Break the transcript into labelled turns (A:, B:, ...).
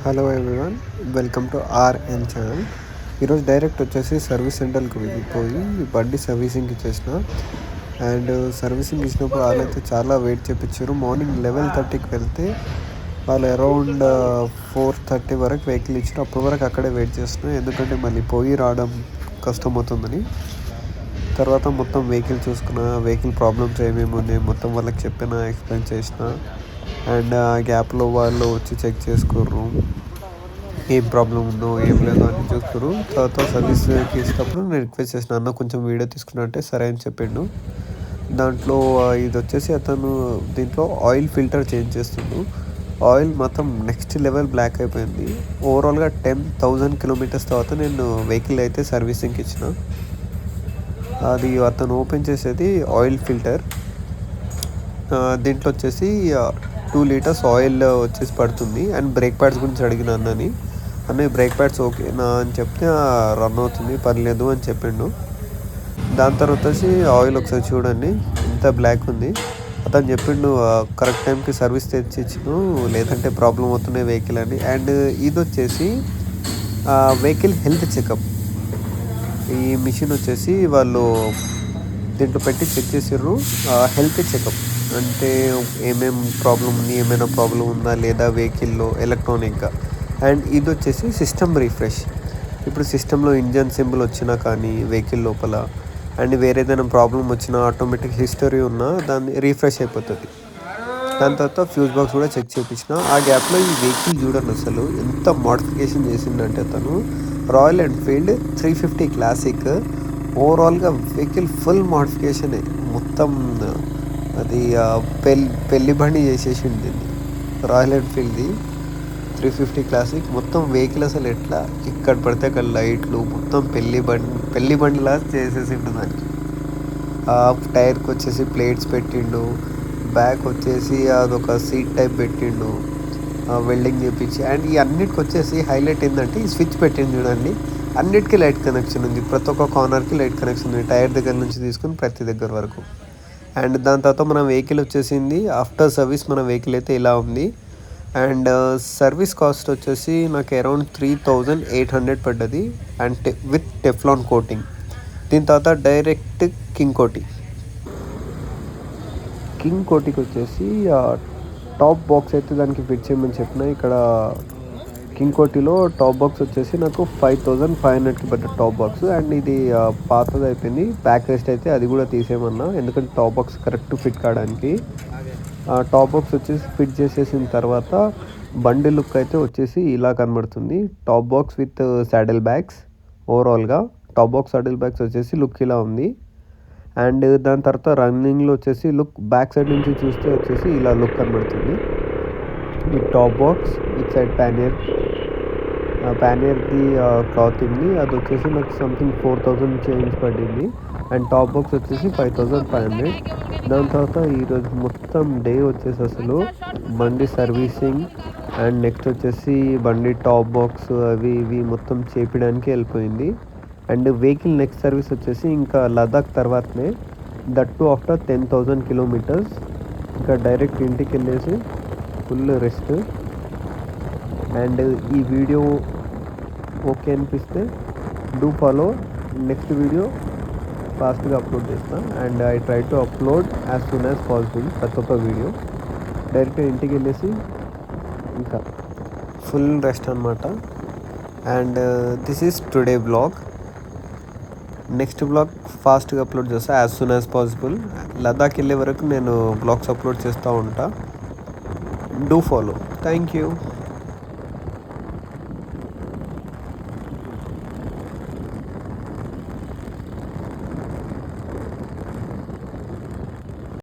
A: Hello everyone, welcome to RN channel. ఈరోజు direct వచ్చేసి service సెంటర్కి వెళ్ళిపోయి బండి సర్వీసింగ్ ఇచ్చేసిన. అండ్ సర్వీసింగ్ ఇచ్చినప్పుడు వాళ్ళైతే చాలా వెయిట్ చేయించారు. మార్నింగ్ 11:30కి వెళ్తే వాళ్ళు అరౌండ్ 4:30 వరకు వెహికల్ ఇచ్చారు. అప్పటి వరకు అక్కడే వెయిట్ చేస్తున్నాను, ఎందుకంటే మళ్ళీ పోయి రావడం కష్టమవుతుందని. తర్వాత మొత్తం వెహికల్ చూసుకున్నా, వెహికల్ ప్రాబ్లమ్స్ ఏమేమి ఉన్నాయి మొత్తం వాళ్ళకి చెప్పిన, ఎక్స్ప్లెయిన్ చేసిన. అండ్ ఆ గ్యాప్లో వాళ్ళు వచ్చి చెక్ చేసుకోర్రు, ఏం ప్రాబ్లం ఉందో ఏం లేదో అని చూసుకోరు. తర్వాత సర్వీస్కి ఇచ్చినప్పుడు నేను రిక్వెస్ట్ చేసిన, అన్న కొంచెం వీడియో తీసుకున్నా అంటే సరే అని చెప్పిండు. దాంట్లో ఇది వచ్చేసి అతను దీంట్లో ఆయిల్ ఫిల్టర్ చేంజ్ చేస్తుండు. ఆయిల్ మొత్తం నెక్స్ట్ లెవెల్ బ్లాక్ అయిపోయింది. ఓవరాల్గా 10,000 కిలోమీటర్స్ తర్వాత నేను వెహికల్ అయితే సర్వీసింగ్కి ఇచ్చిన. అది అతను ఓపెన్ చేసేది ఆయిల్ ఫిల్టర్. దీంట్లో వచ్చేసి 2 లీటర్స్ ఆయిల్ వచ్చేసి పడుతుంది. అండ్ బ్రేక్ ప్యాడ్స్ గురించి అడిగిన అన్నని, అన్నీ బ్రేక్ ప్యాడ్స్ ఓకేనా అని చెప్తే రన్ అవుతుంది పర్లేదు అని చెప్పిండు. దాని తర్వాత వచ్చి ఆయిల్ ఒకసారి చూడండి ఇంత బ్లాక్ ఉంది. అతను చెప్పిండు కరెక్ట్ టైంకి సర్వీస్ తెచ్చి ఇచ్చిను, లేదంటే ప్రాబ్లం అవుతున్నాయి వెహికల్ అని. అండ్ ఇది వచ్చేసి వెహికల్ హెల్త్ చెకప్. ఈ మిషన్ వచ్చేసి వాళ్ళు దీంట్లో పెట్టి చెక్ చేసారు. హెల్త్ చెకప్ అంటే ఏమేం ప్రాబ్లం ఉంది, ఏమైనా ప్రాబ్లం ఉందా లేదా వెహికల్లో ఎలక్ట్రానిక్గా. అండ్ ఇది వచ్చేసి సిస్టమ్ రిఫ్రెష్. ఇప్పుడు సిస్టంలో ఇంజన్ సింబల్ వచ్చినా కానీ వెహికల్ లోపల, అండ్ వేరే ఏదైనా ప్రాబ్లం వచ్చినా ఆటోమేటిక్ హిస్టరీ ఉన్నా దాన్ని రిఫ్రెష్ అయిపోతుంది. దాని తర్వాత ఫ్యూజ్ బాక్స్ కూడా చెక్ చేయించిన. ఆ గ్యాప్లో ఈ వెహికల్ చూడండి అసలు ఎంత మోడిఫికేషన్ చేసిందంటే తను. Royal Enfield 350 classic. ఓవరాల్గా వెహికల్ ఫుల్ మోడిఫికేషనే మొత్తం. అది పెళ్లి బండి చేసేసింది దీన్ని. రాయల్ ఎన్ఫీల్డ్ది 350 క్లాసిక్ మొత్తం వెహికల్ అసలు ఎట్లా ఇక్కడ పడితే అక్కడ లైట్లు మొత్తం పెళ్లి బండిలా చేసేసిండు దానికి. టైర్కి వచ్చేసి ప్లేట్స్ పెట్టిండు, బ్యాక్ వచ్చేసి అదొక సీట్ టైప్ పెట్టిండు, వెల్డింగ్ చేయించి. అండ్ ఈ అన్నిటికి వచ్చేసి హైలైట్ ఏంటంటే ఈ స్విచ్ పెట్టింది చూడండి, అన్నిటికీ లైట్ కనెక్షన్ ఉంది. ప్రతి ఒక్క కార్నర్కి లైట్ కనెక్షన్ ఉంది, టైర్ దగ్గర నుంచి తీసుకుని ప్రతి దగ్గర వరకు. అండ్ దాని తర్వాత మన వెహికల్ వచ్చేసింది. ఆఫ్టర్ సర్వీస్ మన వెహికల్ అయితే ఇలా ఉంది. అండ్ సర్వీస్ కాస్ట్ వచ్చేసి నాకు అరౌండ్ 3,800 పడ్డది. And with Teflon coating. దీని తర్వాత డైరెక్ట్ కింగ్ కోటికి వచ్చేసి టాప్ బాక్స్ అయితే దానికి ఫిట్ చేయమని చెప్పిన. ఇక్కడ కింగ్ కోటిలో టాప్ బాక్స్ వచ్చేసి నాకు 5,500కి పడ్డ టాప్ బాక్స్. అండ్ ఇది పాతది అయిపోయింది, బ్యాక్ రెస్ట్ అయితే అది కూడా తీసేయమన్నా, ఎందుకంటే టాప్ బాక్స్ కరెక్ట్ ఫిట్ కావడానికి. టాప్ బాక్స్ వచ్చేసి ఫిట్ చేసేసిన తర్వాత బండి లుక్ అయితే వచ్చేసి ఇలా కనబడుతుంది. Top box with saddle bags. ఓవరాల్గా టాప్ బాక్స్ సాడిల్ బ్యాగ్స్ వచ్చేసి లుక్ ఇలా ఉంది. అండ్ దాని తర్వాత రన్నింగ్లో వచ్చేసి లుక్ బ్యాక్ సైడ్ నుంచి చూస్తే వచ్చేసి ఇలా లుక్ కనబడుతుంది. ఈ టాప్ బాక్స్ విత్ సైడ్ ప్యానియర్ది క్లాత్ ఉంది, అది వచ్చేసి నాకు సంథింగ్ 4,000 చేంజ్ పడింది. అండ్ టాప్ బాక్స్ వచ్చేసి 5,500. దాని తర్వాత ఈరోజు మొత్తం డే వచ్చేసి అసలు బండి సర్వీసింగ్ అండ్ నెక్స్ట్ వచ్చేసి బండి టాప్ బాక్స్ అవి ఇవి మొత్తం చేపించడానికి వెళ్ళిపోయింది. అండ్ వెహికల్ నెక్స్ట్ సర్వీస్ వచ్చేసి ఇంకా లదాఖ్ తర్వాతనే, దట్టు ఆఫ్టర్ 10,000 కిలోమీటర్స్. ఇంకా డైరెక్ట్ ఇంటికి వెళ్ళేసి ఫుల్ రెస్ట్. అండ్ ఈ వీడియో ఓకే అనిపిస్తే డూ ఫాలో. నెక్స్ట్ వీడియో ఫాస్ట్గా అప్లోడ్ చేస్తాను. And I try to upload as soon as possible ప్రతి ఒక్క వీడియో. డైరెక్ట్గా ఇంటికి వెళ్ళేసి ఇంకా ఫుల్ రెస్ట్ అనమాట. And this is today blog. Next blog ఫాస్ట్గా అప్లోడ్ చేస్తాను as soon as possible. Ladakh వెళ్ళే వరకు నేను బ్లాగ్స్ అప్లోడ్ చేస్తూ ఉంటా. Do follow. Thank you.